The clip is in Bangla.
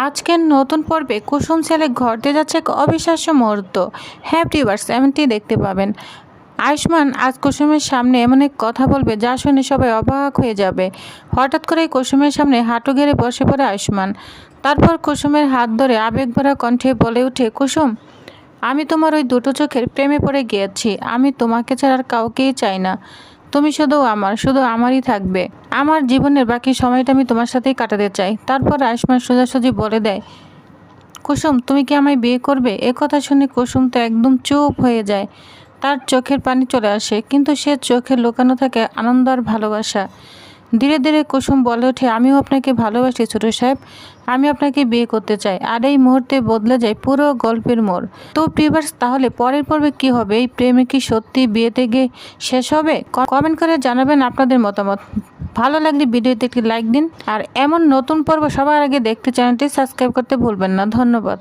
আজকের নতুন পর্বে কুসুম ছেলে ঘটতে যাচ্ছে এক অবিশ্বাস্য মুহূর্ত। হ্যাঁ ভিউয়ার্স, এমনটি দেখতে পাবেন। আয়ুষ্মান আজ কুসুমের সামনে এমন এক কথা বলবে যা শুনে সবাই অবাক হয়ে যাবে। হঠাৎ করে কুসুমের সামনে হাঁটু গেড়ে বসে পড়ে আয়ুষ্মান। তারপর কুসুমের হাত ধরে আবেগভরা কণ্ঠে বলে ওঠে, কুসুম, আমি তোমার ওই দুটো চোখের প্রেমে পড়ে গিয়েছি। আমি তোমাকে ছাড়া আর কাউকেই চাই না। তুমি শুধু আমার, শুধু আমারই থাকবে। আমার জীবনের বাকি সময়টা আমি তোমার সাথেই কাটাতে চাই। তারপর আয়ুষ্মান সোজাসুজি বলে দেয়, কুসুম, তুমি কি আমায় বিয়ে করবে? কথা শুনে কুসুম তো একদম চুপ হয়ে যায়। তার চোখের পানি চলে আসে, কিন্তু সে চোখে লুকানো থাকে আনন্দ আর ভালোবাসা। ধীরে ধীরে কুসুম বলে ওঠে, আমিও আপনাকে ভালোবাসি ছোট সাহেব। আমি আপনাকে বিয়ে করতে চাই। আর এই মুহূর্তে বদলে যায় পুরো গল্পের মোড়। তো ভিউয়ার্স, তাহলে পরের পর্বে কি হবে? এই প্রেমে কি সত্যি বিয়েতে গিয়ে শেষ হবে? কমেন্ট করে জানাবেন আপনাদের মতামত। ভালো লাগলে ভিডিওতে একটি লাইক দিন। আর এমন নতুন পর্ব সবার আগে দেখতে চ্যানেলটি সাবস্ক্রাইব করতে ভুলবেন না। ধন্যবাদ।